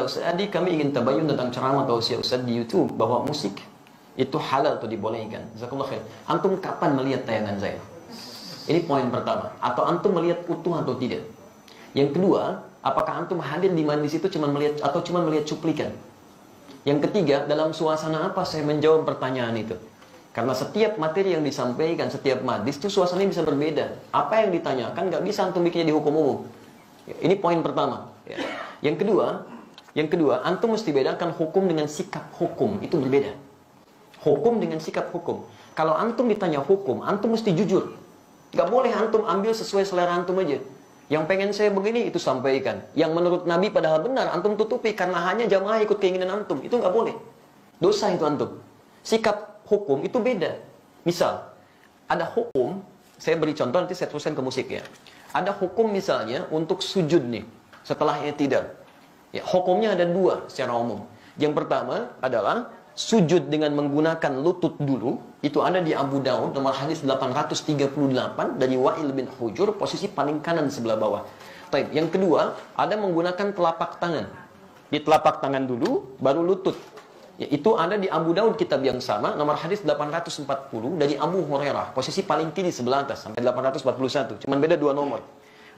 Ustaz Adi, kami ingin tabayun tentang ceramah tausiah Ustaz di YouTube bahwa musik itu halal atau dibolehkan. Jazakallah khair. Antum kapan melihat tayangan saya? Ini poin pertama. Atau antum melihat utuh atau tidak? Yang kedua, apakah antum hadir di majlis itu cuma melihat atau cuma melihat cuplikan? Yang ketiga, dalam suasana apa saya menjawab pertanyaan itu? Karena setiap materi yang disampaikan, setiap majlis itu suasananya bisa berbeda. Apa yang ditanyakan nggak bisa antum bikinnya di hukum umum. Ini poin pertama. Yang kedua, antum mesti bedakan hukum dengan sikap hukum. Itu berbeda. Hukum dengan sikap hukum. Kalau antum ditanya hukum, antum mesti jujur. Gak boleh antum ambil sesuai selera antum aja. Yang pengen saya begini, itu sampaikan. Yang menurut Nabi padahal benar, antum tutupi karena hanya jamaah ikut keinginan antum. Itu gak boleh. Dosa itu antum. Sikap hukum itu beda. Misal, ada hukum, saya beri contoh, nanti saya teruskan ke musik ya. Ada hukum misalnya untuk sujud nih, setelah i'tidal. Ya, hukumnya ada dua secara umum. Yang pertama adalah sujud dengan menggunakan lutut dulu. Itu ada di Abu Daud nomor hadis 838 dari Wa'il bin Hujur, posisi paling kanan sebelah bawah. Baik, yang kedua ada menggunakan telapak tangan. Di telapak tangan dulu baru lutut. Ya, itu ada di Abu Daud kitab yang sama nomor hadis 840 dari Abu Hurairah, posisi paling kiri sebelah atas sampai 841. Cuman beda dua nomor.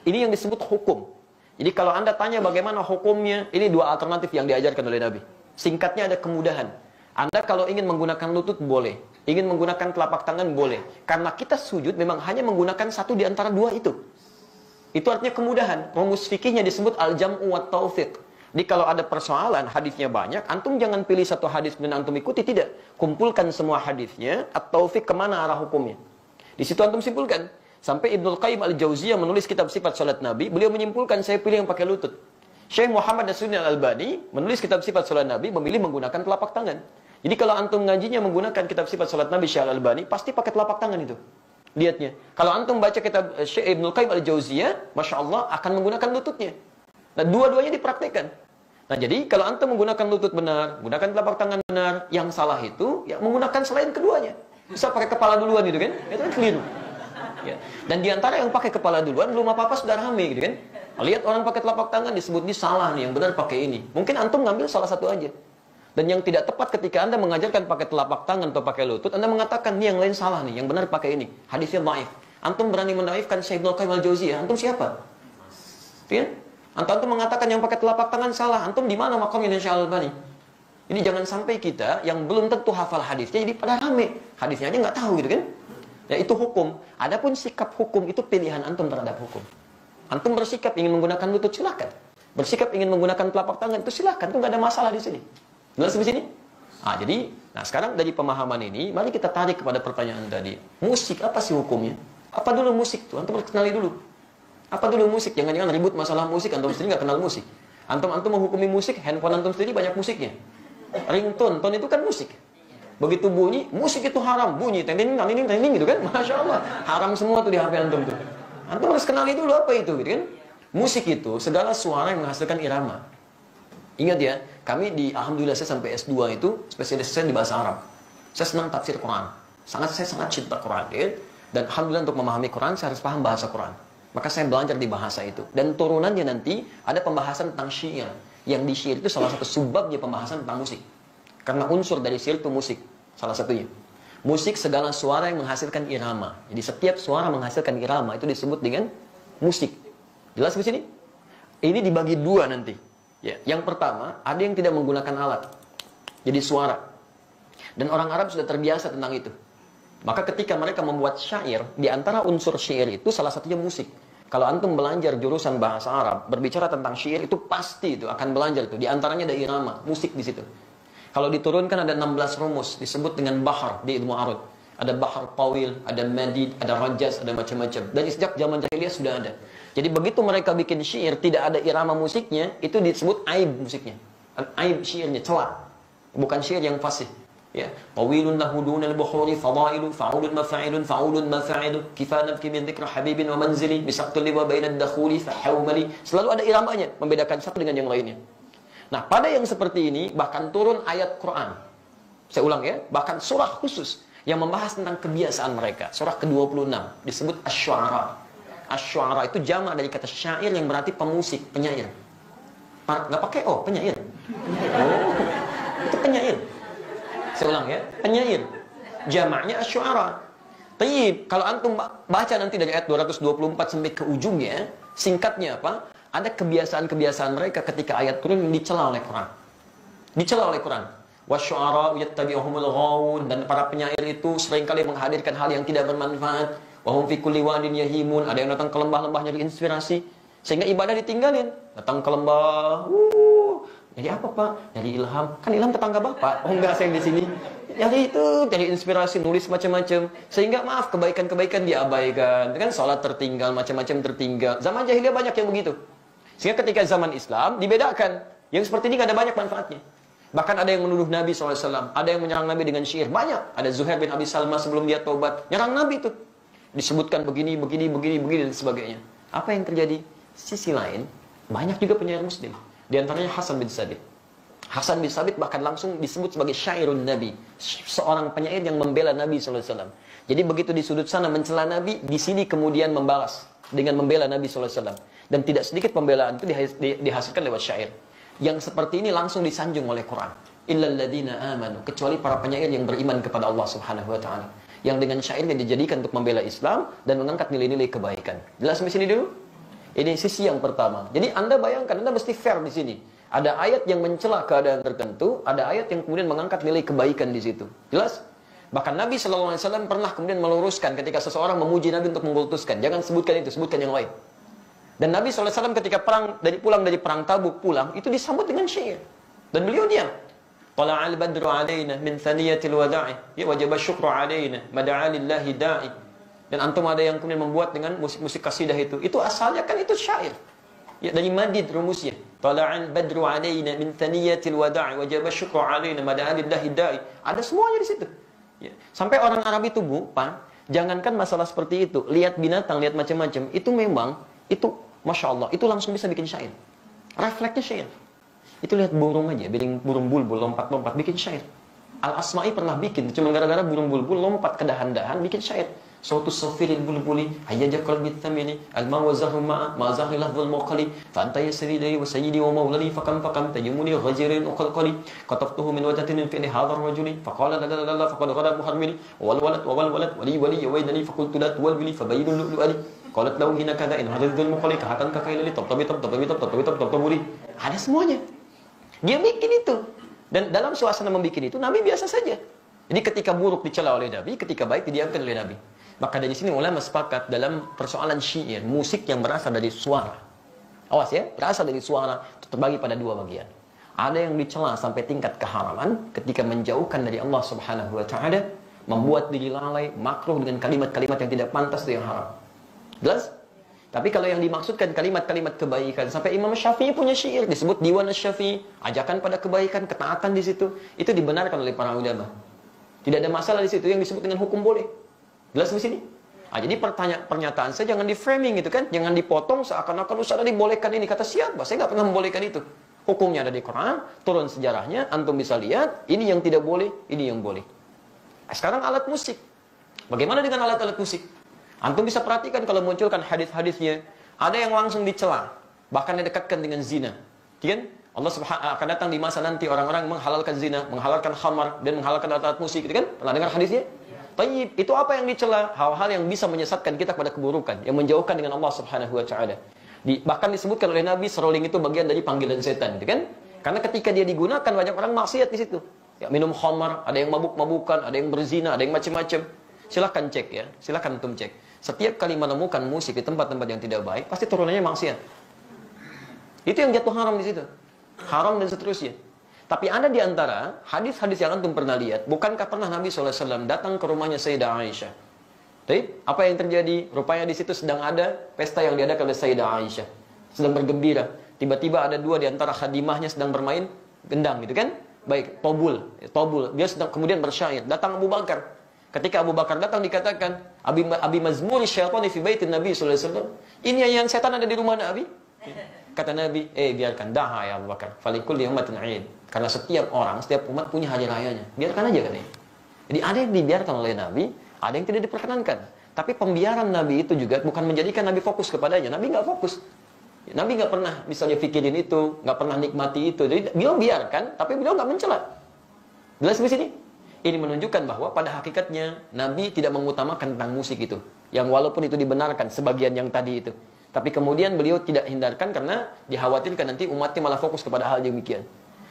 Ini yang disebut hukum. Jadi kalau Anda tanya bagaimana hukumnya, ini dua alternatif yang diajarkan oleh Nabi. Singkatnya ada kemudahan. Anda kalau ingin menggunakan lutut boleh, ingin menggunakan telapak tangan boleh. Karena kita sujud memang hanya menggunakan satu di antara dua itu. Itu artinya kemudahan. Rumus fikihnya disebut al-jam'u wa taufiq. Jadi kalau ada persoalan, hadisnya banyak, antum jangan pilih satu hadis dan antum ikuti, tidak. Kumpulkan semua hadisnya, at-taufiq kemana arah hukumnya. Di situ antum simpulkan. Sampai Ibnul Qayyim al-Jauziyah menulis kitab sifat salat Nabi, beliau menyimpulkan saya pilih yang pakai lutut. Syekh Muhammad Nasruddin al-Albani menulis kitab sifat salat Nabi, memilih menggunakan telapak tangan. Jadi kalau antum ngajinya menggunakan kitab sifat salat Nabi Syekh al-Albani, pasti pakai telapak tangan itu. Lihatnya. Kalau antum baca kitab Syekh Ibnul Qayyim al-Jauziyah, Masya Allah akan menggunakan lututnya. Nah, dua-duanya dipraktekkan. Nah, jadi kalau antum menggunakan lutut benar, menggunakan telapak tangan benar, yang salah itu ya menggunakan selain keduanya. Bisa pakai kepala duluan gitu kan? Itu kan keliru. Ya. Dan diantara yang pakai kepala duluan belum apa-apa sudah rame gitu kan. Lihat orang pakai telapak tangan disebut ini salah nih, yang benar pakai ini. Mungkin antum ngambil salah satu aja. Dan yang tidak tepat ketika Anda mengajarkan pakai telapak tangan atau pakai lutut, Anda mengatakan nih yang lain salah nih, yang benar pakai ini. Hadisnya dhaif. Antum berani mendaifkan Syekh Ibnu Qayyim al-Jauziyah, antum siapa? Ya? Antum mengatakan yang pakai telapak tangan salah, antum di mana makamnya Syekh Al-Albani? Ini jangan sampai kita yang belum tentu hafal hadisnya jadi pada rame. Hadisnya aja nggak tahu gitu kan. Ya, itu hukum. Adapun sikap hukum itu pilihan antum terhadap hukum. Antum bersikap ingin menggunakan lutut, silakan. Bersikap ingin menggunakan telapak tangan itu silakan, itu nggak ada masalah di sini. Jelas di sini? Nah sekarang dari pemahaman ini, mari kita tarik kepada pertanyaan tadi. Musik apa sih hukumnya? Apa dulu musik tuh? Antum harus kenali dulu. Apa dulu musik? Jangan-jangan ribut masalah musik, antum sendiri nggak kenal musik. Antum menghukumi musik, handphone antum sendiri banyak musiknya. Ringtone, tone itu kan musik. Begitu bunyi, musik itu haram. Bunyi, tending gitu kan. Masya Allah. Haram semua tuh di HP antum tuh. Antum harus kenali dulu apa itu gitu kan. Musik itu segala suara yang menghasilkan irama. Ingat ya, kami alhamdulillah saya sampai S2 itu spesialis saya di bahasa Arab. Saya senang tafsir Quran. Saya sangat cinta Quran. Ya? Dan alhamdulillah untuk memahami Quran, saya harus paham bahasa Quran. Maka saya belajar di bahasa itu. Dan turunannya nanti ada pembahasan tentang syair. Yang di syair itu salah satu subbabnya pembahasan tentang musik. Karena unsur dari syair itu musik. Salah satunya. Musik segala suara yang menghasilkan irama. Jadi setiap suara menghasilkan irama itu disebut dengan musik. Jelas di sini? Ini dibagi dua nanti. Ya, yang pertama, ada yang tidak menggunakan alat. Jadi suara. Dan orang Arab sudah terbiasa tentang itu. Maka ketika mereka membuat syair, di antara unsur syair itu salah satunya musik. Kalau antum belajar jurusan bahasa Arab, berbicara tentang syair itu pasti itu akan belajar itu. Di antaranya ada irama, musik di situ. Kalau diturunkan ada 16 rumus, disebut dengan bahar di ilmu arud. Ada bahar tawil, ada madid, ada rajaz, ada macam-macam. Dan sejak zaman jahiliyah sudah ada. Jadi begitu mereka bikin syair, tidak ada irama musiknya, itu disebut aib musiknya. Aib syairnya, celak. Bukan syair yang fasih. Ya, tawilun lahu dunal bukhuri fadailu fa'ulun mafa'ilun fa'ulun mafa'ilu kifanat min dzikra habibin wa manzili bisaqtul liwa bainad dakhuli fahawmali. Selalu ada iramanya, membedakan satu dengan yang lainnya. Nah, pada yang seperti ini bahkan turun ayat Quran. Saya ulang ya, bahkan surah khusus yang membahas tentang kebiasaan mereka. Surah ke-26 disebut Asy-Syu'ara. Asy-Syu'ara itu jamak dari kata syair yang berarti pemusik, penyair. Nggak pakai O, penyair. Oh, itu penyair. Saya ulang ya, penyair. Jamaknya asy'ara. Tayyib, kalau antum baca nanti dari ayat 224 sampai ke ujungnya, singkatnya apa? Ada kebiasaan-kebiasaan mereka ketika ayat turun dicela oleh Quran. Dicela oleh Quran. Wasy'ara yattabi'uhumul ghawun, dan para penyair itu seringkali menghadirkan hal yang tidak bermanfaat. Wa hum fi kulli wadin yahimun, ada yang datang ke lembah-lembah nyari inspirasi sehingga ibadah ditinggalin. Datang ke lembah, jadi apa Pak? Jadi ilham. Kan ilham tetangga Bapak. Oh enggak, saya di sini. Jadi itu, jadi inspirasi, nulis macam-macam. Sehingga maaf, kebaikan-kebaikan diabaikan. Kan sholat tertinggal, macam-macam tertinggal. Zaman jahiliyah banyak yang begitu. Sehingga ketika zaman Islam dibedakan. Yang seperti ini gak ada banyak manfaatnya. Bahkan ada yang menuduh Nabi SAW. Ada yang menyerang Nabi dengan syair. Banyak. Ada Zuhair bin Abi Salma sebelum dia taubat. Nyerang Nabi itu. Disebutkan begini, dan sebagainya. Apa yang terjadi? Sisi lain, banyak juga penyair muslim. Di antaranya Hasan bin Sabit. Hasan bin Sabit bahkan langsung disebut sebagai syairun Nabi. Seorang penyair yang membela Nabi SAW. Jadi begitu di sudut sana mencela Nabi, di sini kemudian membalas dengan membela Nabi SAW. Dan tidak sedikit pembelaan itu dihasilkan lewat syair. Yang seperti ini langsung disanjung oleh Quran. Illal ladzina amanu, kecuali para penyair yang beriman kepada Allah Subhanahu wa taala. Yang dengan syairnya dijadikan untuk membela Islam dan mengangkat nilai-nilai kebaikan. Jelas di sini dulu? Ini sisi yang pertama. Jadi Anda bayangkan, Anda mesti fair di sini. Ada ayat yang mencela keadaan tertentu, ada ayat yang kemudian mengangkat nilai kebaikan di situ. Jelas? Bahkan Nabi SAW pernah kemudian meluruskan ketika seseorang memuji Nabi untuk mengkultuskan. Jangan sebutkan itu, sebutkan yang lain. Dan Nabi SAW ketika pulang dari perang Tabuk pulang, itu disambut dengan syair. Dan beliau diam. Tala'al badru alaina min thaniyatil wada'i, ya wajaba syukru alaina, mada'a lillahi da'i. Dan antum ada yang kemudian membuat dengan musik-musik kasidah itu. Itu asalnya kan itu syair. Ya, dari madid rumusnya. Tala'al badru alaina min thaniyatil wada'i wajaba syukru alaina mada'a lillahi da'i. Ada semuanya di situ. Ya. Sampai orang Arab itu bukan, jangankan masalah seperti itu, lihat binatang, lihat macam-macam, itu memang itu Masya Allah, itu langsung bisa bikin syair. Refleksnya syair. Itu lihat burung aja, burung bulbul lompat-lompat bikin syair. Al-Asma'i pernah bikin, cuma gara-gara burung bulbul lompat ke dahan-dahan bikin syair. Sautu safiril bulbuli hayyaja qalbi thamini alma wa zahru ma zahri lafdhul muqali fa anta yasridi wa sayyidi wa mawlani fakam tajumuni ghajirin uqalqali qataftuhu min wajhatin fi hadha ar-rajuli faqala la faqad ghada muharmili wal walad wali yawaidani faqultu la tuwalbili fabayyinu lu'ali qalat lahu hina kadha in hadhul muqali kahatan kakailali tabtabi ada semuanya. Dia bikin itu. Dan dalam suasana membuat itu Nabi biasa saja. Jadi ketika buruk dicela oleh Nabi, ketika baik didiamkan oleh Nabi. Maka dari sini ulama sepakat dalam persoalan syair, musik yang berasal dari suara. Awas ya, berasal dari suara itu terbagi pada dua bagian. Ada yang dicela sampai tingkat keharaman ketika menjauhkan dari Allah Subhanahu wa taala, membuat diri lalai, makruh dengan kalimat-kalimat yang tidak pantas dan yang haram. Jelas? Tapi kalau yang dimaksudkan kalimat-kalimat kebaikan, sampai Imam Syafi'i punya syair disebut Diwan Asy-Syafi'i, ajakan pada kebaikan, ketaatan di situ, itu dibenarkan oleh para ulama. Tidak ada masalah di situ, yang disebut dengan hukum boleh. Jelas di sini? Jadi pernyataan saya jangan di framing gitu kan, jangan dipotong seakan-akan Ustaz dibolehkan ini. Kata siapa? Saya nggak pernah membolehkan itu. Hukumnya ada di Quran, turun sejarahnya, antum bisa lihat, ini yang tidak boleh, ini yang boleh. Sekarang alat musik. Bagaimana dengan alat-alat musik? Antum bisa perhatikan kalau munculkan hadis-hadisnya, ada yang langsung dicela, bahkan didekatkan dengan zina. Kan? Allah Subhanahu akan datang di masa nanti orang-orang menghalalkan zina, menghalalkan khamar dan menghalalkan alat-alat musik, gitu kan? Pernah dengar hadisnya? Tayyib, itu apa yang dicela? Hal-hal yang bisa menyesatkan kita pada keburukan, yang menjauhkan dengan Allah Subhanahu wa taala. Bahkan disebutkan oleh Nabi, seruling itu bagian dari panggilan setan, gitu kan? Karena ketika dia digunakan banyak orang maksiat di situ. Ya, minum khamar, ada yang mabuk-mabukan, ada yang berzina, ada yang macam-macam. Silakan cek ya, silakan antum cek. Setiap kali menemukan musik di tempat-tempat yang tidak baik, pasti turunannya maksiat. Itu yang jatuh haram di situ. Haram dan seterusnya. Tapi ada di antara hadis-hadis yang antum pernah lihat, bukankah pernah Nabi SAW datang ke rumahnya Sayyidah Aisyah? Baik, apa yang terjadi? Rupanya di situ sedang ada pesta yang diadakan oleh Sayyidah Aisyah. Sedang bergembira. Tiba-tiba ada dua di antara khadimahnya sedang bermain gendang gitu kan? Baik, tobul. Dia sedang kemudian bersyair. Datang Abu Bakar. Ketika Abu Bakar datang dikatakan, Abi mazmuri syaitani fi baitin Nabi SAW. Ini yang setan ada di rumah Nabi? Kata Nabi, biarkan, daha ya Abu Bakar. Falikul yawmatin 'id. Karena setiap orang, setiap umat punya hari rayanya. Biarkan aja katanya. Jadi ada yang dibiarkan oleh Nabi, ada yang tidak diperkenankan. Tapi pembiaran Nabi itu juga bukan menjadikan Nabi fokus kepadanya. Nabi nggak fokus. Nabi nggak pernah misalnya pikirin itu, nggak pernah nikmati itu. Jadi beliau biarkan, tapi beliau nggak mencela. Jelas di sini? Ini menunjukkan bahwa pada hakikatnya Nabi tidak mengutamakan tentang musik itu. Yang walaupun itu dibenarkan sebagian yang tadi itu. Tapi kemudian beliau tidak hindarkan karena dikhawatirkan nanti umatnya malah fokus kepada hal demikian.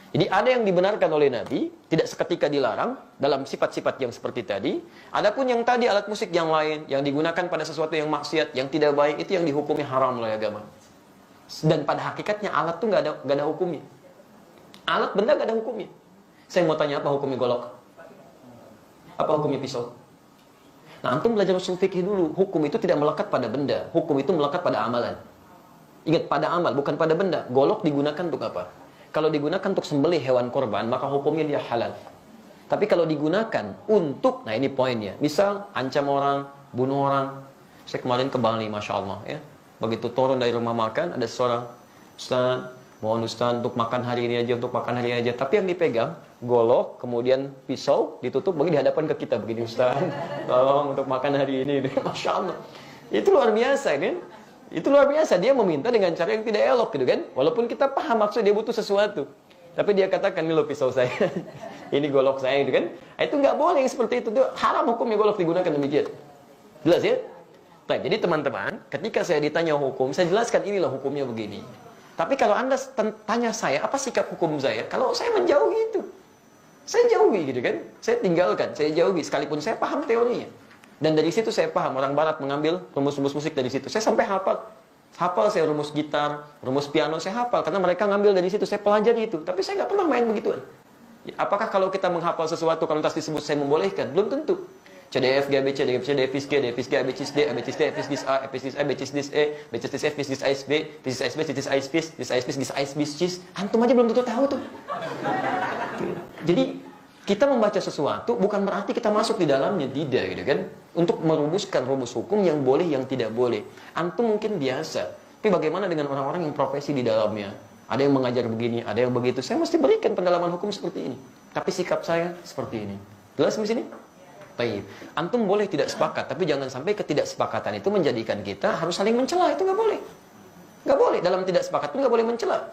Jadi ada yang dibenarkan oleh Nabi, tidak seketika dilarang dalam sifat-sifat yang seperti tadi. Adapun yang tadi alat musik yang lain, yang digunakan pada sesuatu yang maksiat, yang tidak baik, itu yang dihukumi haram oleh agama. Dan pada hakikatnya alat tuh nggak ada hukumnya. Alat benda nggak ada hukumnya. Saya mau tanya, apa hukumnya golok? Apa hukumnya pisau? Nah, antum belajar usul fikih dulu. Hukum itu tidak melekat pada benda. Hukum itu melekat pada amalan. Ingat, pada amal, bukan pada benda. Golok digunakan untuk apa? Kalau digunakan untuk sembelih hewan korban, maka hukumnya dia halal. Tapi kalau digunakan untuk, nah ini poinnya. Misal, ancam orang, bunuh orang. Saya kemarin ke Bali, Masya Allah, ya. Begitu turun dari rumah makan, ada seorang, Ustaz, mohon Ustaz untuk makan hari ini aja, untuk makan hari ini aja. Tapi yang dipegang, golok, kemudian pisau, ditutup, bagi di hadapan ke kita. Begini, Ustaz, tolong untuk makan hari ini. Masya Allah. Itu luar biasa, kan? Itu luar biasa. Dia meminta dengan cara yang tidak elok, gitu kan? Walaupun kita paham maksud dia butuh sesuatu. Tapi dia katakan, ini loh pisau saya. Ini golok saya, gitu kan? Itu nggak boleh yang seperti itu. Itu haram hukumnya golok digunakan demikian. Jelas ya? Baik, jadi teman-teman, ketika saya ditanya hukum, saya jelaskan inilah hukumnya begini. Tapi kalau Anda tanya saya, apa sikap hukum saya? Kalau saya menjauhi itu. Saya jauhi gitu kan. Saya tinggalkan, saya jauhi. Sekalipun saya paham teorinya. Dan dari situ saya paham, orang barat mengambil rumus-rumus musik dari situ. Saya sampai hafal. Hafal saya rumus gitar, rumus piano, saya hafal. Karena mereka ngambil dari situ, saya pelajari itu. Tapi saya nggak pernah main begituan. Apakah kalau kita menghafal sesuatu, kalau tas disebut saya membolehkan? Belum tentu. C, D, F, G, A, B, C, D, F, C, D, F, G, D, F, G, A, B, C, D, A, B, C, D, F, G, A, F, G, A, B, C, D, E, B, C, D, F, B, C, D, A, B, B, C, D, B, C, D, A, B, C, D, A, B, C, D, A, B, C, antum aja belum tentu tahu tuh. Jadi kita membaca sesuatu bukan berarti kita masuk di dalamnya, tidak gitu kan. Untuk merumuskan rumus hukum yang boleh, yang tidak boleh. Antum mungkin biasa, tapi bagaimana dengan orang-orang yang profesi di dalamnya? Ada yang mengajar begini, ada yang begitu. Saya mesti berikan pendalaman hukum seperti ini. Tapi sikap saya seperti ini. Jelas di sini? Baik. Antum boleh tidak sepakat, tapi jangan sampai ketidaksepakatan itu menjadikan kita harus saling mencela. Itu nggak boleh. Nggak boleh. Dalam tidak sepakat pun nggak boleh mencela.